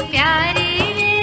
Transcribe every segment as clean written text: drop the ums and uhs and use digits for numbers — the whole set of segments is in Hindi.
प्यारी रे।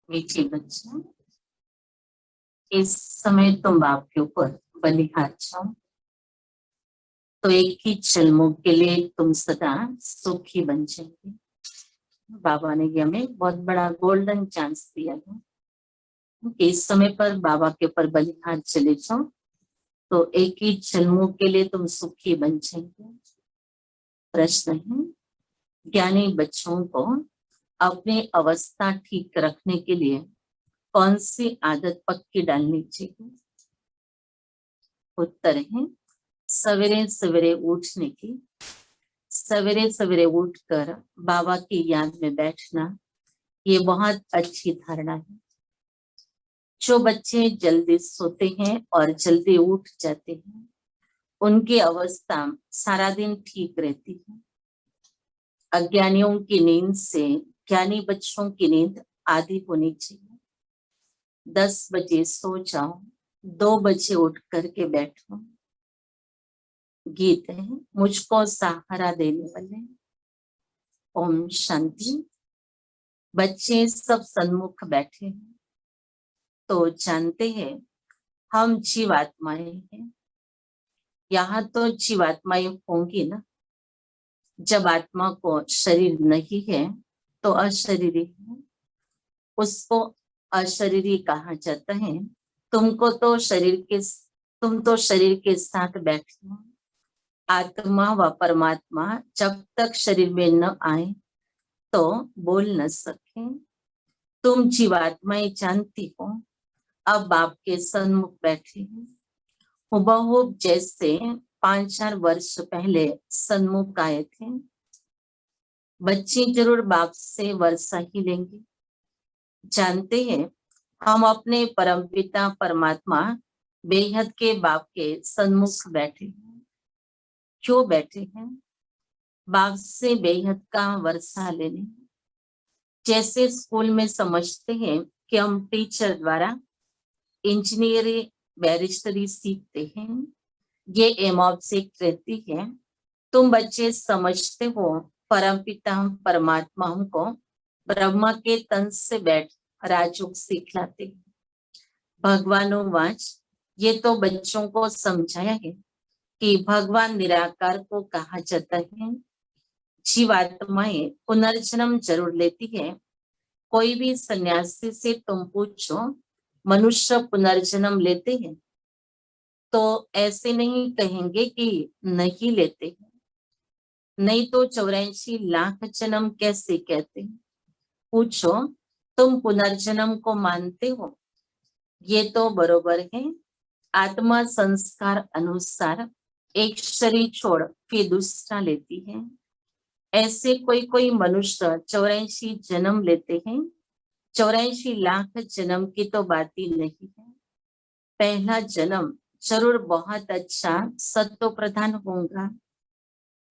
मीठे बच्चों, इस समय तुम बाप के ऊपर बलिहार जाओ, तो एक ही क्षण के लिए तुम सदा सुखी बन जाएंगे। बाबा ने ये हमें बहुत बड़ा गोल्डन चांस दिया है कि इस समय पर बाबा के ऊपर बलिहार चले जाओ, तो एक ही क्षण के लिए तुम सुखी बन जाएंगे। प्रश्न है, ज्ञानी बच्चों को अपनी अवस्था ठीक रखने के लिए कौन सी आदत पक्की डालनी चाहिए? उत्तर है सवेरे सवेरे उठने की। सवेरे सवेरे उठकर बाबा की याद में बैठना, ये बहुत अच्छी धारणा है। जो बच्चे जल्दी सोते हैं और जल्दी उठ जाते हैं, उनकी अवस्था सारा दिन ठीक रहती है। अज्ञानियों की नींद से ज्ञानी बच्चों की नींद आधी होनी चाहिए। 10 बजे सो जाओ, 2 बजे उठ करके बैठो। गीत है, मुझको सहारा देने वाले। ओम शांति। बच्चे सब सन्मुख बैठे हैं, तो जानते हैं हम जीवात्माएं हैं। यहाँ तो जीवात्माएं होंगी ना। जब आत्मा को शरीर नहीं है तो अशरीरी है, उसको अशरीरी कहा जाता है। तुम तो शरीर के साथ बैठे हो। आत्मा व परमात्मा जब तक शरीर में न आए तो बोल न सके। तुम जीवात्माएं जानती हो, अब आपके सन्मुख बैठे हैं, हुबहू जैसे 5-4 वर्ष पहले सन्मुख आए थे। बच्चे जरूर बाप से वर्षा ही लेंगे। जानते हैं हम अपने परमपिता परमात्मा बेहद के बाप के सन्मुख बैठे हैं। क्यों बैठे हैं? बाप से बेहद का वर्षा लेने। जैसे स्कूल में समझते हैं कि हम टीचर द्वारा इंजीनियरिंग बैरिस्टरी सीखते हैं, ये एम ऑब्जेक्ट रहती है। तुम बच्चे समझते हो परमपिता परमात्मा हमको ब्रह्मा के तन से बैठ राजयोग सिखलाते हैं। भगवानोवाच, ये तो बच्चों को समझाया है कि भगवान निराकार को कहा जाता है। जीवात्माएं पुनर्जन्म जरूर लेती है। कोई भी सन्यासी से तुम पूछो मनुष्य पुनर्जन्म लेते हैं, तो ऐसे नहीं कहेंगे कि नहीं लेते हैं। नहीं तो 84 लाख जन्म कैसे कहते हैं? पूछो तुम पुनर्जन्म को मानते हो? ये तो बरोबर है। आत्मा संस्कार अनुसार एक शरीर छोड़ फिर दूसरा लेती है। ऐसे कोई मनुष्य 84 जन्म लेते हैं। 84 लाख जन्म की तो बात ही नहीं है। पहला जन्म जरूर बहुत अच्छा सत्व प्रधान होगा,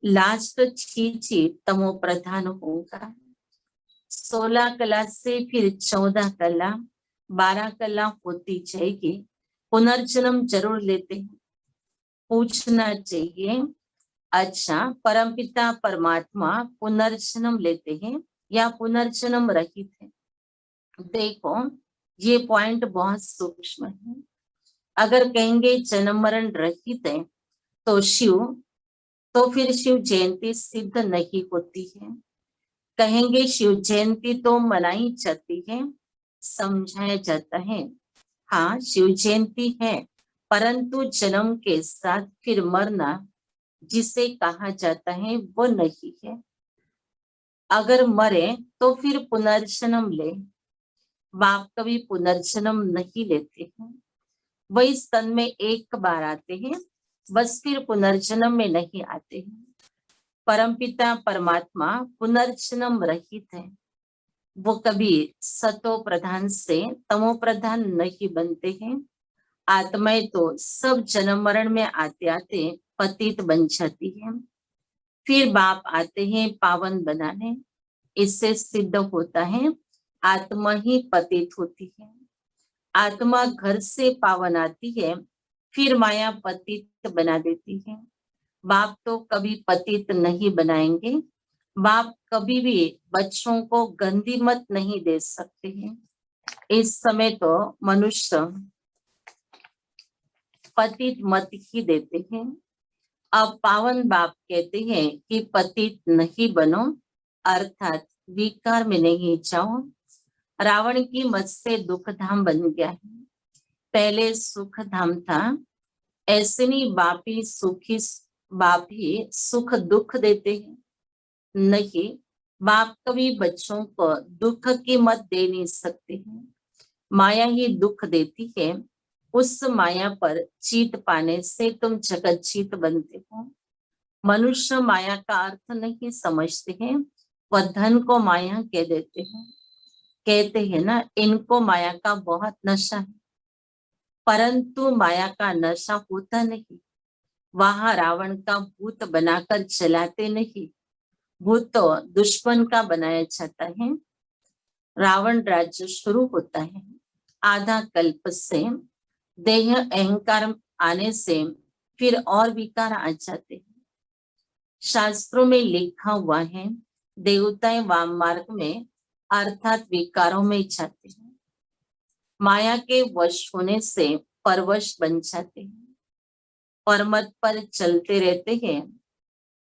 लास्ट छी तमो प्रधान होगा। 16 कला से फिर 14 कला, 12 कला होती जाएगी। पुनर्जन्म जरूर लेते हैं। पूछना चाहिए, अच्छा परमपिता परमात्मा पुनर्जन्म लेते हैं या पुनर्जन्म रहित है? देखो ये पॉइंट बहुत सूक्ष्म है। अगर कहेंगे जन्म मरण रहित है तो फिर शिव जयंती सिद्ध नहीं होती है। कहेंगे शिव जयंती तो मनाई जाती है, समझाया जाता है। हाँ शिव जयंती है, परंतु जन्म के साथ फिर मरना जिसे कहा जाता है वो नहीं है। अगर मरे तो फिर पुनर्जन्म ले। बाप कभी पुनर्जन्म नहीं लेते हैं, वही स्तन में एक बार आते हैं, बस फिर पुनर्जन्म में नहीं आते हैं। परमपिता परमात्मा पुनर्जन्म रहित है, वो कभी सतो प्रधान से तमो प्रधान नहीं बनते हैं। आत्माएं तो सब जन्म मरण में आते आते पतित बन जाती है, फिर बाप आते हैं पावन बनाने। इससे सिद्ध होता है आत्मा ही पतित होती है। आत्मा घर से पावन आती है, फिर माया पतित बना देती है। बाप तो कभी पतित नहीं बनाएंगे। बाप कभी भी बच्चों को गंदी मत नहीं दे सकते हैं। इस समय तो मनुष्य पतित मत ही देते हैं। अब पावन बाप कहते हैं कि पतित नहीं बनो, अर्थात विकार में नहीं जाओ। रावण की मत से दुख धाम बन गया है, पहले सुख धाम था। ऐसे नहीं बाप ही सुख दुख देते हैं। नहीं, बाप कभी बच्चों को दुख की मत दे नहीं सकते हैं। माया ही दुख देती है। उस माया पर जीत पाने से तुम जगत जीत बनते हो। मनुष्य माया का अर्थ नहीं समझते हैं, वह धन को माया कह देते हैं। कहते हैं ना, इनको माया का बहुत नशा है, परंतु माया का नशा होता नहीं। वहां रावण का भूत बनाकर चलाते नहीं, भूत तो दुश्मन का बनाया जाता है। रावण राज्य शुरू होता है आधा कल्प से, देह अहंकार आने से फिर और विकार आ जाते हैं। शास्त्रों में लिखा हुआ है, देवताएं वाम मार्ग में अर्थात विकारों में जाते हैं। माया के वश होने से परवश बन जाते हैं, परमत पर चलते रहते हैं।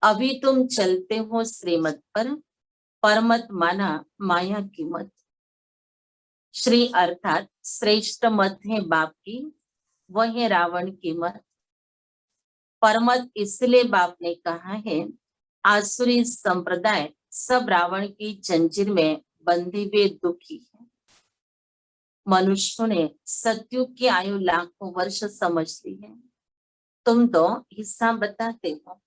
अभी तुम चलते हो श्रीमत पर, परमत माना माया की मत। श्री अर्थात श्रेष्ठ मत है बाप की, वह है रावण की मत। परमत इसलिए बाप ने कहा है, आसुरी संप्रदाय सब रावण की जंजीर में बंधे हुए दुखी है। मनुष्यों ने सतयुग की आयु लाखों वर्ष समझ ली है। तुम तो हिस्सा बताते हो।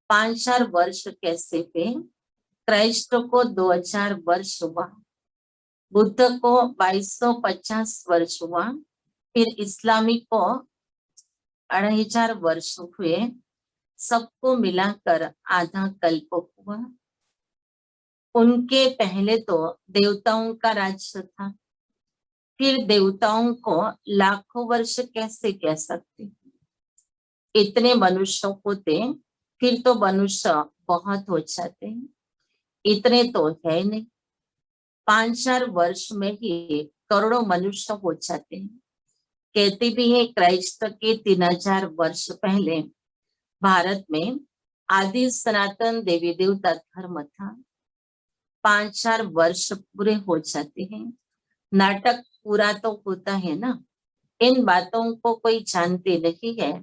5,000 वर्ष कैसे थे? क्राइस्ट को 2,000 वर्ष हुआ, बुद्ध को 2250 वर्ष हुआ, फिर इस्लामी को 2,500 वर्ष हुए। सबको मिलाकर आधा कल्प हुआ। उनके पहले तो देवताओं का राज्य था, फिर देवताओं को लाखों वर्ष कैसे कह सकते? इतने मनुष्य होते फिर तो मनुष्य बहुत हो जाते हैं, इतने तो है नहीं। 5,000 वर्ष में ही करोड़ों मनुष्य हो जाते हैं। कहते भी है क्राइस्ट के 3,000 वर्ष पहले भारत में आदि सनातन देवी देवता धर्म था। 5,000 वर्ष पूरे हो जाते हैं, नाटक पूरा तो होता है ना। इन बातों को कोई जानते नहीं है।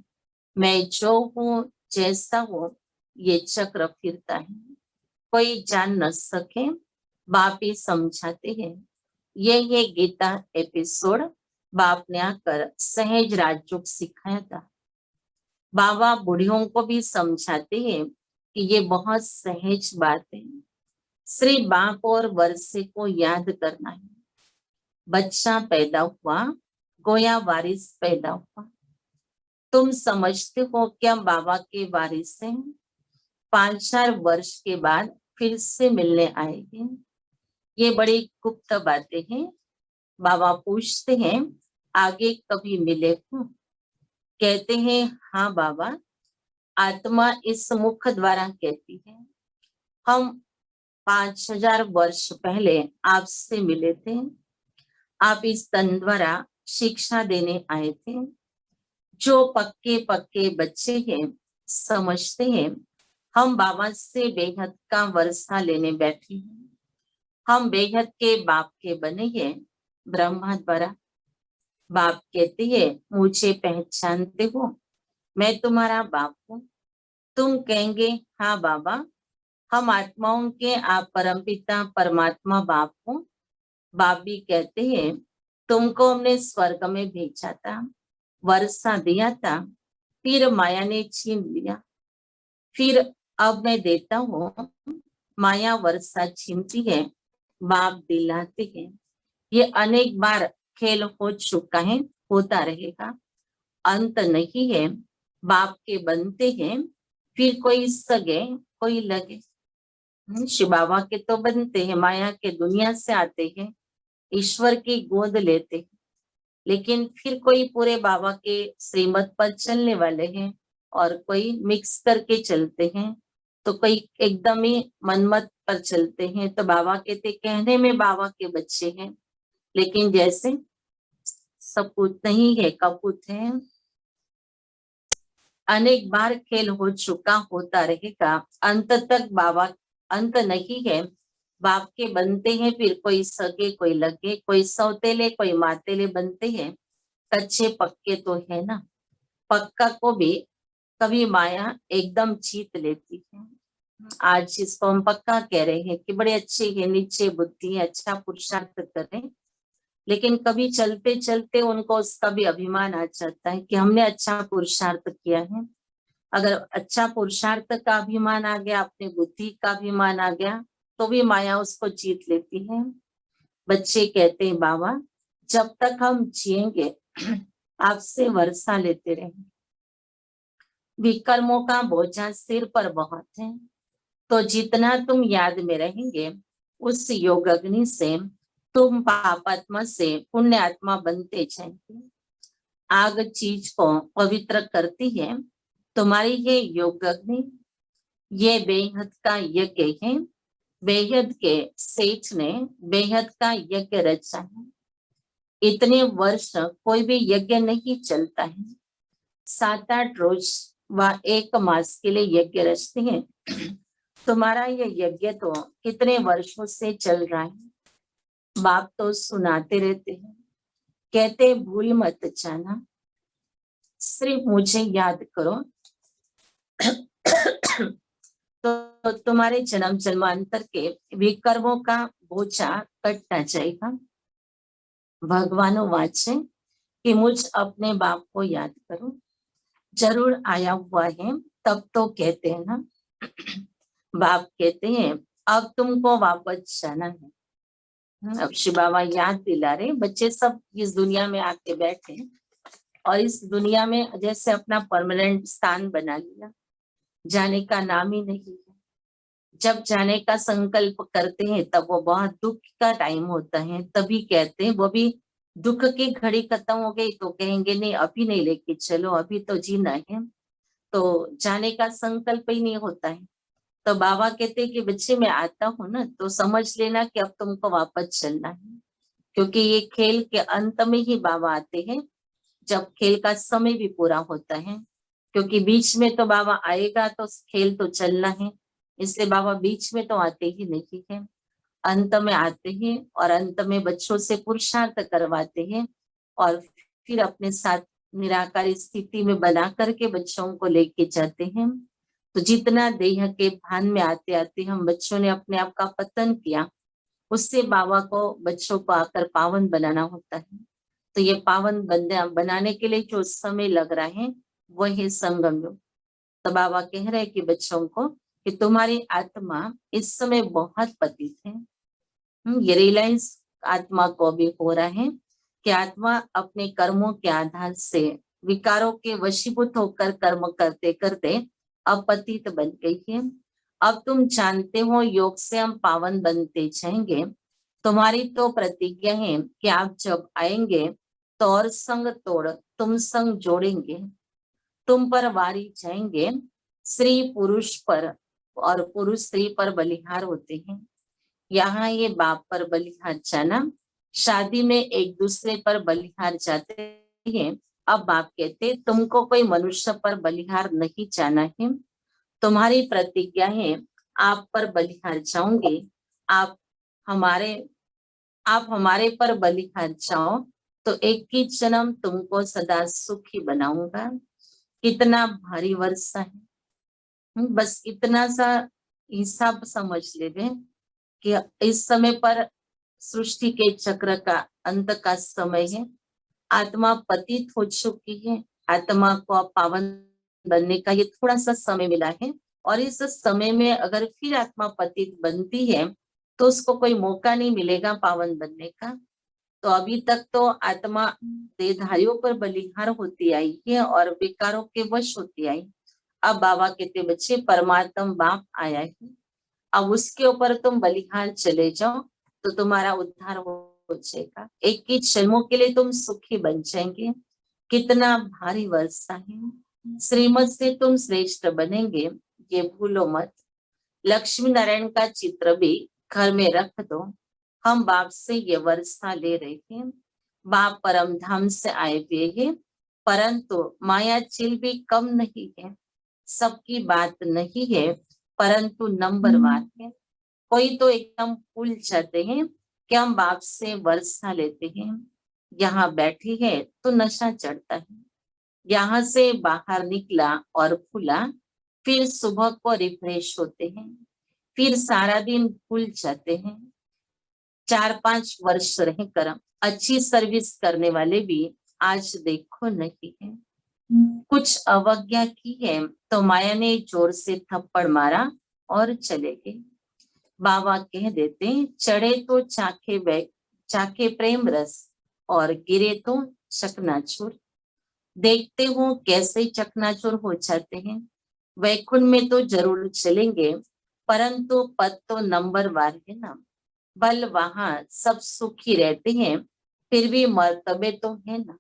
मैं जो हूँ जैसा हूँ, ये चक्र फिरता है, कोई जान न सके, बाप ही समझाते हैं। ये गीता एपिसोड बाप ने आकर सहज राजयोग सिखाया था। बाबा बूढ़ियों को भी समझाते हैं कि ये बहुत सहज बात है। श्री बाप और वर्षे को याद करना है। बच्चा पैदा हुआ, गोया वारिस पैदा हुआ। तुम समझते हो क्या बाबा के वारिस हैं? 5,000 वर्ष के बाद फिर से मिलने आएंगे। ये बड़ी गुप्त बातें हैं। बाबा पूछते हैं, आगे कभी मिले हो? कहते हैं, हाँ बाबा। आत्मा इस मुख द्वारा कहती है, हम 5,000 वर्ष पहले आपसे मिले थे। आप इस तन द्वारा शिक्षा देने आए थे। जो पक्के पक्के बच्चे हैं समझते हैं, हम बाबा से बेहद का वर्षा लेने बैठे हैं। हम बेहद के बाप के बने हैं ब्रह्मा द्वारा। बाप कहते हैं, मुझे पहचानते हो? मैं तुम्हारा बाप हूँ। तुम कहेंगे, हाँ बाबा, हम आत्माओं के आप परमपिता परमात्मा बाप को बाप भी कहते हैं, तुमको हमने स्वर्ग में भेजा था, वर्षा दिया था, फिर माया ने छीन लिया, फिर अब मैं देता हूँ, माया वर्षा छीनती है, बाप दिलाते हैं। ये अनेक बार खेल हो चुका है, होता रहेगा, अंत नहीं है। बाप के बनते हैं, फिर कोई सगे कोई लगे। शिव बाबा के तो बनते हैं, माया के दुनिया से आते हैं, ईश्वर की गोद लेते हैं, लेकिन फिर कोई पूरे बाबा के श्रीमत पर चलने वाले हैं और कोई मिक्स करके चलते हैं, तो कोई एकदम ही मनमत पर चलते हैं। तो बाबा कहते कहने में बाबा के बच्चे हैं, लेकिन जैसे सपूत नहीं है, कपूत है। अनेक बार खेल हो चुका, होता रहेगा, अंत तक बाबा अंत नहीं है। बाप के बनते हैं, फिर कोई सगे कोई लगे, कोई सौतेले कोई मातेले बनते हैं। कच्चे पक्के तो है ना, पक्का को भी कभी माया एकदम जीत लेती है। आज इसको हम पक्का कह रहे हैं कि बड़े अच्छे है, नीचे बुद्धि है, अच्छा पुरुषार्थ करें, लेकिन कभी चलते चलते उनको उसका भी अभिमान आ जाता है कि हमने अच्छा पुरुषार्थ किया है। अगर अच्छा पुरुषार्थ का अभिमान आ गया, अपनी बुद्धि का अभिमान आ गया, तो भी माया उसको जीत लेती है। बच्चे कहते हैं बाबा जब तक हम जिएंगे आपसे वर्षा लेते रहेंगे, विकर्मों का बोझा सिर पर बहुत है, तो जितना तुम याद में रहेंगे उस योग अग्नि से तुम पापात्मा से पुण्य आत्मा बनते जाएंगे। आग चीज को पवित्र करती है, तुम्हारी ये योग अग्नि, ये बेहद का यज्ञ है। बेहद के सेठ ने बेहद का यज्ञ रचा है। इतने वर्ष कोई भी यज्ञ नहीं चलता है, 7-8 रोज व 1 मास के लिए यज्ञ रचते हैं। तुम्हारा ये यज्ञ तो कितने वर्षों से चल रहा है। बाप तो सुनाते रहते हैं, कहते भूल मत जाना, सिर्फ मुझे याद करो तो तुम्हारे जन्म जन्मांतर के विकर्मों का बोझा कटना जाएगा। भगवान वाचे कि मुझ अपने बाप को याद करो, जरूर आया हुआ है। तब तो कहते हैं ना, बाप कहते हैं अब तुमको वापस जाना है। अब शिव बाबा याद दिला रहे, बच्चे सब इस दुनिया में आके बैठे और इस दुनिया में जैसे अपना परमानेंट स्थान बना लिया, जाने का नाम ही नहीं है। जब जाने का संकल्प करते हैं तब वो बहुत दुख का टाइम होता है, तभी कहते हैं, वो भी दुख की घड़ी खत्म हो गई तो कहेंगे नहीं अभी नहीं लेके चलो, अभी तो जीना है, तो जाने का संकल्प ही नहीं होता है। तो बाबा कहते हैं कि बच्चे मैं आता हूँ ना, तो समझ लेना कि अब तुमको वापस चलना है, क्योंकि ये खेल के अंत में ही बाबा आते हैं, जब खेल का समय भी पूरा होता है। क्योंकि बीच में तो बाबा आएगा तो खेल तो चलना है, इसलिए बाबा बीच में तो आते ही नहीं है, अंत में आते हैं और अंत में बच्चों से पुरुषार्थ करवाते हैं और फिर अपने साथ निराकार स्थिति में बना करके बच्चों को लेके जाते हैं। तो जितना देह के भान में आते आते हम बच्चों ने अपने आप का पतन किया, उससे बाबा को बच्चों को आकर पावन बनाना होता है। तो ये पावन बनाने के लिए जो समय लग रहा है वो है संगम योग। तो बाबा कह रहे हैं कि बच्चों को कि तुम्हारी आत्मा इस समय बहुत पतित है। ये रियलाइज आत्मा को भी हो रहा है कि आत्मा अपने कर्मों के आधार से विकारों के वशीभूत होकर कर्म करते करते अपतित बन गई है। अब तुम जानते हो योग से हम पावन बनते जाएंगे। तुम्हारी तो प्रतिज्ञा है कि आप जब आएंगे तो और संग तोड़ तुम संग जोड़ेंगे, तुम पर वारी जाएंगे। स्त्री पुरुष पर और पुरुष स्त्री पर बलिहार होते हैं। यहाँ ये बाप पर बलिहार जाना, शादी में एक दूसरे पर बलिहार जाते हैं। अब बाप कहते तुमको कोई मनुष्य पर बलिहार नहीं जाना है, तुम्हारी प्रतिज्ञा है आप पर बलिहार जाओगे। आप हमारे आप हमारे पर बलिहार जाओ तो एक ही जन्म तुमको सदा सुखी बनाऊंगा। कितना भारी वर्षा है, बस इतना सा हिसाब समझ लेवे कि इस समय पर सृष्टि के चक्र का अंत का समय है। आत्मा पतित हो चुकी है, आत्मा को अब पावन बनने का ये थोड़ा सा समय मिला है, और इस समय में अगर फिर आत्मा पतित बनती है तो उसको कोई मौका नहीं मिलेगा पावन बनने का। तो अभी तक तो आत्मा देहधारियों पर बलिहार होती आई है और विकारों के वश होती आई। अब बाबा कहते बच्चे परमात्मा बाप आया है, अब उसके ऊपर तुम बलिहार चले जाओ तो तुम्हारा उद्धार हो जाएगा। 21 जन्मों के लिए तुम सुखी बन जाएंगे। कितना भारी वर्षा है, श्रीमत से तुम श्रेष्ठ बनेंगे, ये भूलो मत। लक्ष्मी नारायण का चित्र भी घर में रख दो। हम बाप से ये वर्षा ले रहे हैं। बाप परम धाम से आए हुए हैं, परंतु माया चिल भी कम नहीं है। सबकी बात नहीं है, परंतु नंबरवार है। कोई तो एकदम भूल जाते हैं कि हम बाप से वर्षा लेते हैं। यहाँ बैठी है तो नशा चढ़ता है, यहाँ से बाहर निकला और फूला, फिर सुबह को रिफ्रेश होते हैं, फिर सारा दिन भूल जाते हैं। 4-5 वर्ष रहकर अच्छी सर्विस करने वाले भी आज देखो नहीं है। कुछ अवज्ञा की है तो माया ने जोर से थप्पड़ मारा और चले गए। बाबा कह देते चढ़े तो चाखे प्रेम रस और गिरे तो चकनाचूर। देखते हो कैसे चकनाचूर हो जाते हैं। वैकुंठ में तो जरूर चलेंगे, परंतु पद तो नंबरवार है ना। बल वहां सब सुखी रहते हैं, फिर भी मर्तबे तो है ना।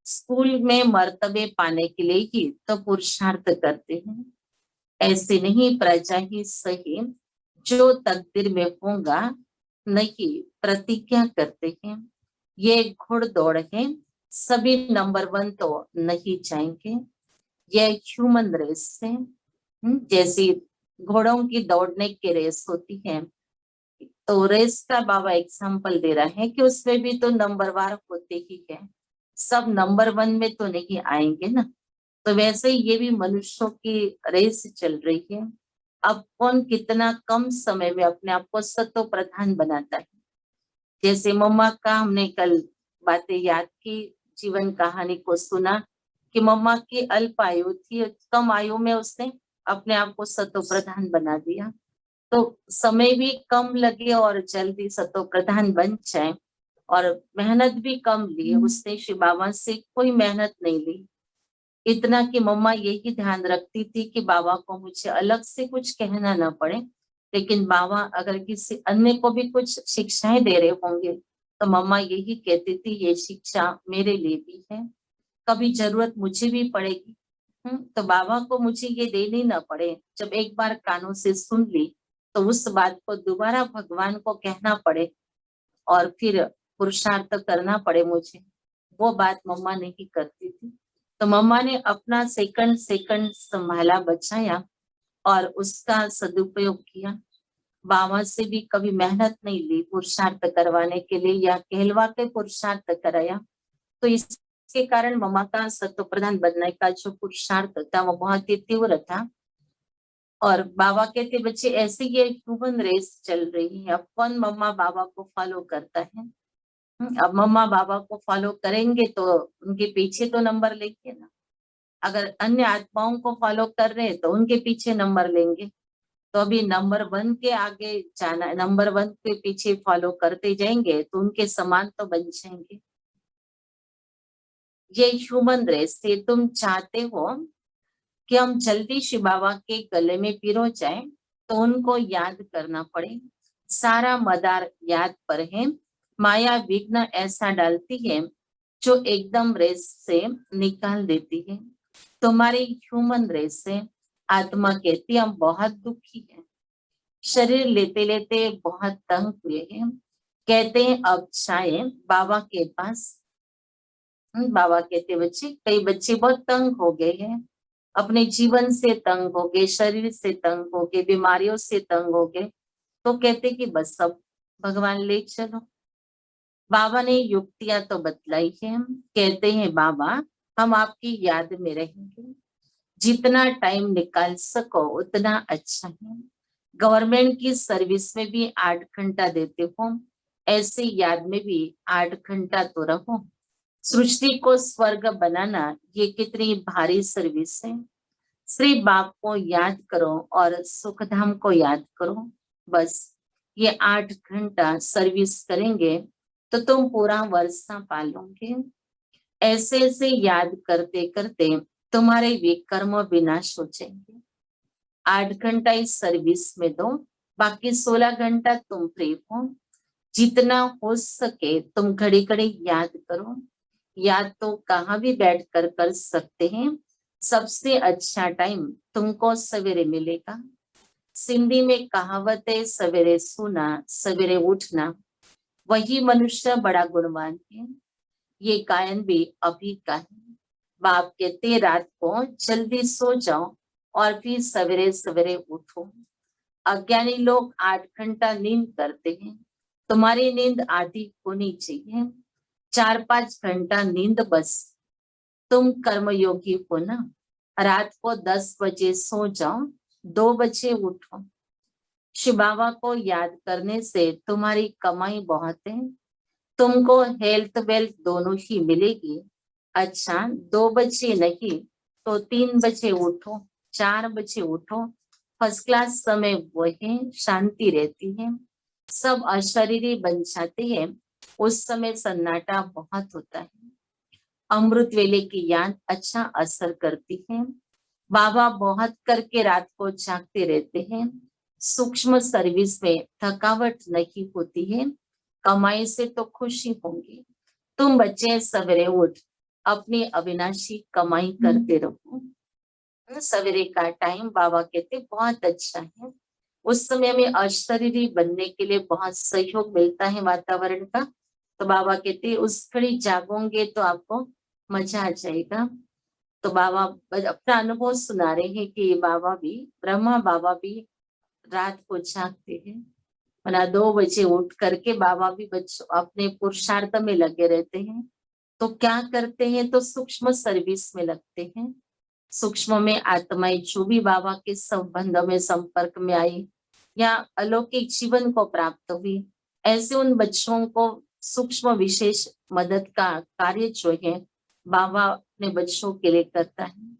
स्कूल में मर्तबे पाने के लिए ही तो पुरुषार्थ करते हैं। ऐसे नहीं प्रजा ही सही, जो तकदीर में होगा नहीं प्रतिज्ञा करते हैं। ये घुड़दौड़ है, सभी नंबर 1 तो नहीं जाएंगे। यह ह्यूमन रेस है, जैसी घोड़ों की दौड़ने की रेस होती है। तो रेस का बाबा एग्जाम्पल दे रहा है कि उसमें भी तो नंबरवार होते ही है, सब नंबर 1 में तो नहीं आएंगे ना। तो वैसे ही ये भी मनुष्यों की रेस चल रही है। अब कौन कितना कम समय में अपने आप को सतो प्रधान बनाता है। जैसे मम्मा का हमने कल बातें याद की, जीवन कहानी को सुना कि मम्मा की अल्प आयु थी, कम आयु में उसने अपने आप को सतो प्रधान बना दिया। तो समय भी कम लगे और जल्दी सतो प्रधान बन जाए, और मेहनत भी कम ली। उसने शिव बाबा से कोई मेहनत नहीं ली, इतना कि मम्मा यही ध्यान रखती थी कि बाबा को मुझे अलग से कुछ कहना ना पड़े। लेकिन बाबा अगर किसी अन्य को भी कुछ शिक्षाएं दे रहे होंगे तो मम्मा यही कहती थी ये शिक्षा मेरे लिए भी है, कभी जरूरत मुझे भी पड़ेगी। तो बाबा को मुझे ये देनी ना पड़े। जब एक बार कानों से सुन ली तो उस बात को दोबारा भगवान को कहना पड़े और फिर पुरुषार्थ करना पड़े मुझे, वो बात मम्मा नहीं करती थी। तो मम्मा ने अपना सेकंड सेकंड संभाला, बचाया और उसका सदुपयोग किया। बाबा से भी कभी मेहनत नहीं ली पुरुषार्थ करवाने के लिए या कहलवा के पुरुषार्थ कराया। तो इसके कारण मम्मा का सत्व प्रधान बनने का जो पुरुषार्थ था वो बहुत ही तीव्र था। और बाबा कहते बच्चे ऐसे ये ह्यूमन रेस चल रही है, अब कौन मम्मा बाबा को फॉलो करता है। अब मम्मा बाबा को फॉलो करेंगे तो उनके पीछे तो नंबर लेंगे ना। अगर अन्य आत्माओं को फॉलो कर रहे हैं तो उनके पीछे नंबर लेंगे। तो अभी नंबर 1 के आगे जाना, नंबर 1 के पीछे फॉलो करते जाएंगे तो उनके समान तो बन जाएंगे। ये ह्यूमन रेस से तुम चाहते हो कि हम जल्दी शिव बाबा के गले में पिरो जाए तो उनको याद करना पड़े। सारा मदार याद पर है। माया विघ्न ऐसा डालती है जो एकदम रेस से निकाल देती है। तुम्हारी ह्यूमन रेस से आत्मा कहती हम बहुत दुखी है, शरीर लेते लेते बहुत तंग हुए हैं। कहते हैं अब चाहे बाबा के पास। बाबा कहते बच्चे, कई बच्चे बहुत तंग हो गए हैं, अपने जीवन से तंग हो गए, शरीर से तंग हो गए, बीमारियों से तंग हो गए। तो कहते कि बस सब भगवान ले चलो। बाबा ने युक्तियां तो बतलाई है। कहते हैं बाबा हम आपकी याद में रहेंगे, जितना टाइम निकाल सको उतना अच्छा है। गवर्नमेंट की सर्विस में भी 8 घंटा देते हो, ऐसे याद में भी 8 घंटा तो रहो। सृष्टि को स्वर्ग बनाना ये कितनी भारी सर्विस है। श्री बाप को याद करो और सुखधाम को याद करो। बस ये 8 घंटा सर्विस करेंगे तो तुम पूरा वर्षा पालोगे। ऐसे ऐसे याद करते करते तुम्हारे विकर्म विनाश हो जाएंगे। 8 घंटा इस सर्विस में दो, बाकी 16 घंटा तुम फ्री हो। जितना हो सके तुम घड़ी घड़ी याद करो। याद तो कहाँ भी बैठ कर सकते हैं। सबसे अच्छा टाइम तुमको सवेरे मिलेगा। सिंधी में कहावत है, सवेरे सोना सवेरे उठना, वही मनुष्य बड़ा गुणवान है। ये गायन भी अभी का है। बाप कहते रात को जल्दी सो जाओ और फिर सवेरे सवेरे उठो। अज्ञानी लोग 8 घंटा नींद करते हैं, तुम्हारी नींद आधी होनी चाहिए। 4-5 घंटा नींद बस। तुम कर्मयोगी हो ना, रात को 10 बजे सो जाओ, 2 बजे उठो। शिव बाबा को याद करने से तुम्हारी कमाई बहुत है। तुमको हेल्थ वेल्थ दोनों ही मिलेगी। अच्छा, 2 बजे नहीं तो 3 बजे उठो, 4 बजे उठो। फर्स्ट क्लास समय वो है, शांति रहती है, सब अशरीरी बन जाते हैं। उस समय सन्नाटा बहुत होता है। अमृत वेले की याद अच्छा असर करती है। बाबा बहुत करके रात को जागते रहते हैं। सूक्ष्म सर्विस में थकावट नहीं होती है। कमाई से तो खुशी होंगी। तुम बच्चे सवेरे उठ अपनी अविनाशी कमाई करते रहो। सवेरे का टाइम बाबा कहते बहुत अच्छा है। उस समय में अशरीरी बनने के लिए बहुत सहयोग मिलता है वातावरण का। तो बाबा कहते उस घड़ी जागोगे तो आपको मजा आ जाएगा। तो बाबा अपना अनुभव सुना रहे हैं कि बाबा भी, ब्रह्मा बाबा भी रात को जागते हैं। वरना 2 बजे उठ करके बाबा भी बच्चों अपने पुरुषार्थ में लगे रहते हैं। तो क्या करते हैं, तो सूक्ष्म सर्विस में लगते हैं। सूक्ष्म में आत्माएं जो भी बाबा के संबंध में संपर्क में आई या अलौकिक जीवन को प्राप्त हुई, ऐसे उन बच्चों को सूक्ष्म विशेष मदद का कार्य जो है बाबा अपने बच्चों के लिए करता है।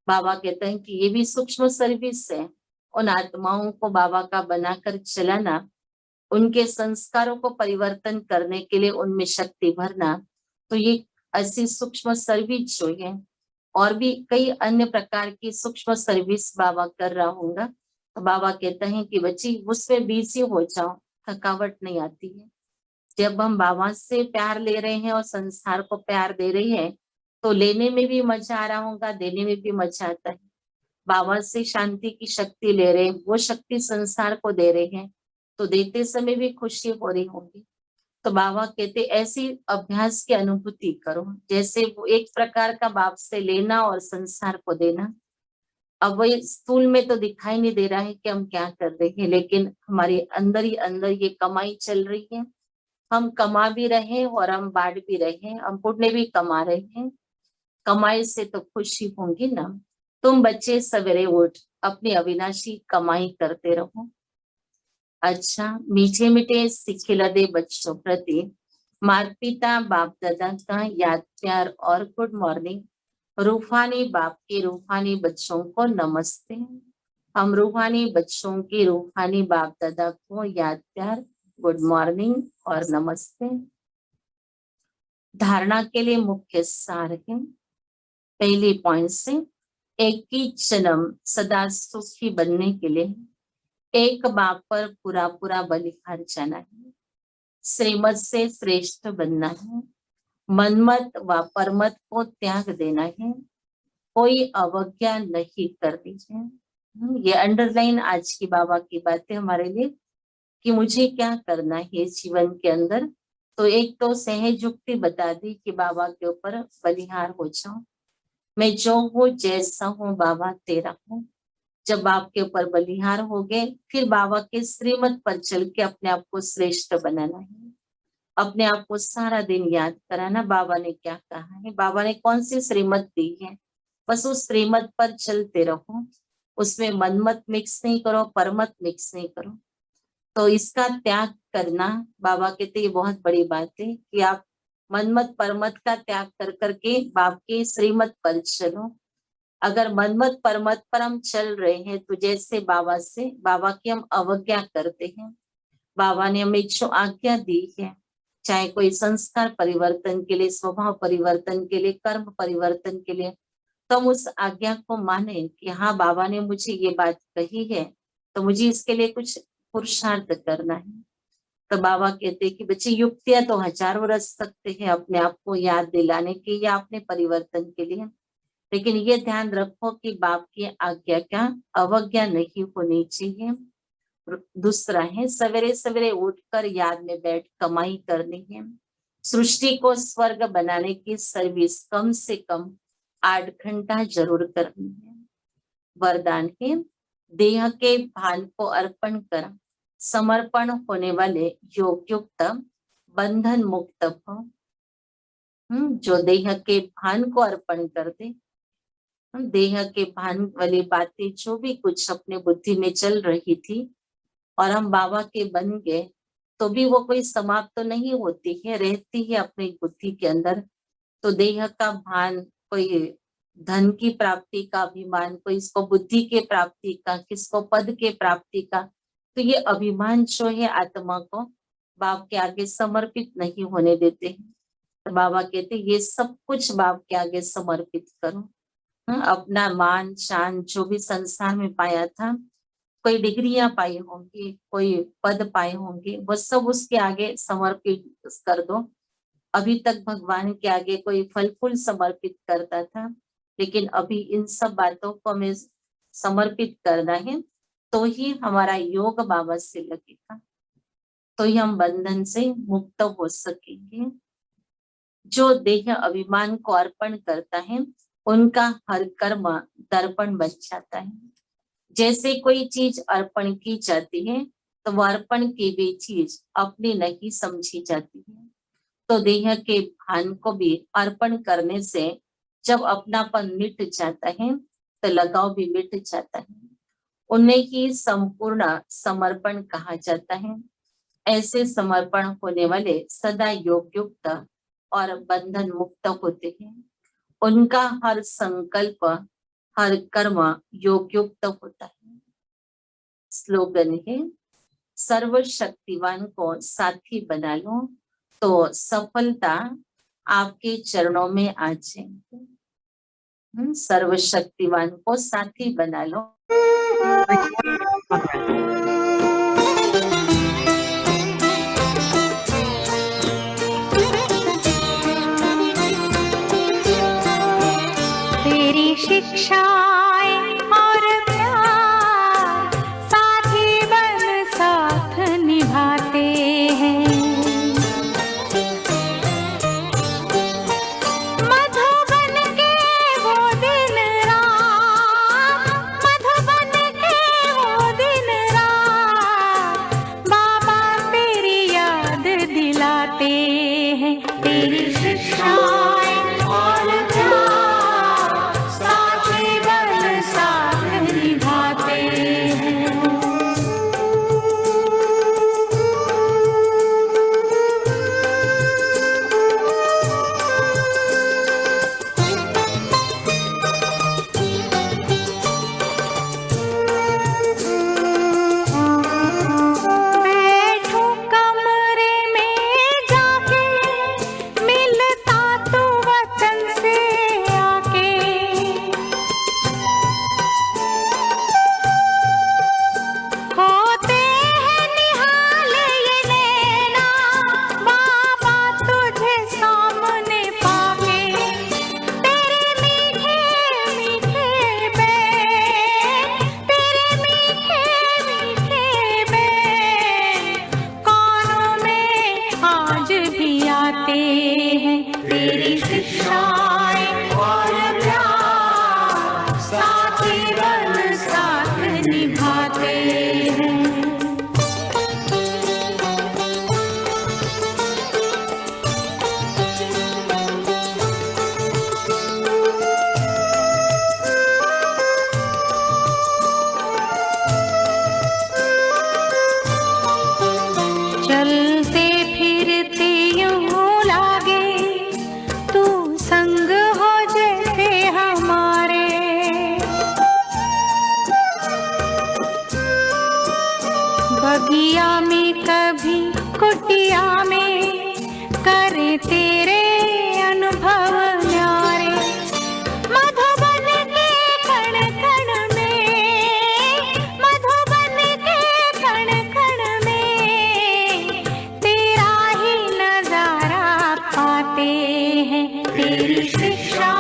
बाबा कहते हैं कि ये भी सूक्ष्म सर्विस है। उन आत्माओं को बाबा का बनाकर चलाना, उनके संस्कारों को परिवर्तन करने के लिए उनमें शक्ति भरना, तो ये ऐसी सूक्ष्म सर्विस जो है। और भी कई अन्य प्रकार की सूक्ष्म सर्विस बाबा कर रहा होगा। तो बाबा कहते हैं कि बच्ची उसमें बिजी हो जाओ, थकावट नहीं आती है। जब हम बाबा से प्यार ले रहे हैं और संसार को प्यार दे रहे हैं, तो लेने में भी मजा आ रहा होगा, देने में भी मजा आता है। बाबा से शांति की शक्ति ले रहे हैं, वो शक्ति संसार को दे रहे हैं, तो देते समय भी खुशी हो रही होगी। तो बाबा कहते ऐसी अभ्यास की अनुभूति करो, जैसे वो एक प्रकार का बाप से लेना और संसार को देना। अब वो स्थूल में तो दिखाई नहीं दे रहा है कि हम क्या कर रहे हैं, लेकिन हमारे अंदर ही अंदर ये कमाई चल रही है। हम कमा भी रहे हैं और हम बांट भी रहे हैं, हम पुण्य भी कमा रहे हैं। कमाई से तो खुशी होंगी ना। तुम बच्चे सवेरे उठ अपनी अविनाशी कमाई करते रहो। अच्छा, मीठे मीठे सिखिलदे बच्चों प्रति माता पिता बाप दादा का याद प्यार और गुड मॉर्निंग। रूहानी बाप के रूहानी बच्चों को नमस्ते। हम रूहानी बच्चों के रूहानी बाप दादा को याद प्यार, गुड मॉर्निंग और नमस्ते। धारणा के लिए मुख्य सार है। पहले पॉइंट से, एक ही जन्म सदा सुखी बनने के लिए एक बाप पर पूरा पूरा बलिहार जाना है। श्रीमत से श्रेष्ठ बनना है। मनमत व परमत को त्याग देना है। कोई अवज्ञा नहीं करनी है। ये अंडरलाइन आज की बाबा की बातें हमारे लिए कि मुझे क्या करना है जीवन के अंदर। तो एक तो सहज युक्ति बता दी कि बाबा के ऊपर बलिहार हो जाओ। मैं जो हूँ जैसा हूँ बाबा तेरा हूँ। जब आपके ऊपर बलिहार हो गए, फिर बाबा के श्रीमत पर चल के अपने आप को श्रेष्ठ बनाना है। अपने आप को सारा दिन याद कराना बाबा ने क्या कहा है, बाबा ने कौन सी श्रीमत दी है, बस उस श्रीमत पर चलते रहो। उसमें मनमत मिक्स नहीं करो, परमत मिक्स नहीं करो। तो इसका त्याग करना, बाबा कहते ये बहुत बड़ी बात है कि आप मनमत परमत का त्याग कर करके बाप के श्रीमत पर चलो। अगर मनमत परमत पर हम चल रहे हैं तो जैसे बाबा की हम अवज्ञा करते हैं। बाबा ने हमें जो आज्ञा दी है, चाहे कोई संस्कार परिवर्तन के लिए, स्वभाव परिवर्तन के लिए, कर्म परिवर्तन के लिए, तो हम उस आज्ञा को माने कि हाँ बाबा ने मुझे ये बात कही है तो मुझे इसके लिए कुछ पुरुषार्थ करना है। तो बाबा कहते हैं कि बच्चे युक्तियां तो हजारों रच सकते हैं अपने आप को याद दिलाने के या अपने परिवर्तन के लिए, लेकिन ये ध्यान रखो कि बाप की आज्ञा का अवज्ञा नहीं होनी चाहिए। दूसरा है सवेरे सवेरे उठकर याद में बैठ कमाई करनी है। सृष्टि को स्वर्ग बनाने की सर्विस कम से कम 8 घंटा जरूर करनी है। वरदान है देह के भान को अर्पण कर समर्पण होने वाले योग युक्त बंधन मुक्त हो। जो देह के भान को अर्पण कर दे, देह के भान वाली बातें जो भी कुछ अपने बुद्धि में चल रही थी और हम बाबा के बन गए, तो भी वो कोई समाप्त तो नहीं होती है, रहती है अपनी बुद्धि के अंदर। तो देह का भान, कोई धन की प्राप्ति का अभिमान, कोई इसको बुद्धि के प्राप्ति का, किसको पद के प्राप्ति का, तो ये अभिमान जो है आत्मा को बाप के आगे समर्पित नहीं होने देते हैं। तो बाबा कहते ये सब कुछ बाप के आगे समर्पित करो। अपना मान शान जो भी संसार में पाया था, कोई डिग्रियां पाई होंगी, कोई पद पाए होंगे, वो सब उसके आगे समर्पित कर दो। अभी तक भगवान के आगे कोई फल फूल समर्पित करता था, लेकिन अभी इन सब बातों को हमें समर्पित करना है, तो ही हमारा योग बाबा से लगेगा, तो ही हम बंधन से मुक्त हो सकेंगे। जो देह अभिमान को अर्पण करता है उनका हर कर्म दर्पण बन जाता है। जैसे कोई चीज अर्पण की जाती है तो वह अर्पण की भी चीज अपनी नहीं समझी जाती है। तो देह के भान को भी अर्पण करने से जब अपनापन मिट जाता है तो लगाव भी मिट जाता है। उन्हें ही संपूर्ण समर्पण कहा जाता है। ऐसे समर्पण होने वाले सदा योग युक्त और बंधन मुक्त होते हैं। उनका हर संकल्प, हर कर्म योग युक्त होता है। स्लोगन है सर्वशक्तिवान को साथी बना लो तो सफलता आपके चरणों में आ जाएगी। सर्वशक्तिवान को साथी बना लो। तेरी शिक्षाएं और प्यार साथी बन साथ निभाते हैं। मधुबन के वो दिन रात, मधुबन के वो दिन रात, करें तेरे अनुभव न्यारे। मधुबन के कण कण में, मधुबन के कण कण में तेरा ही नजारा पाते हैं। तेरी शिक्षा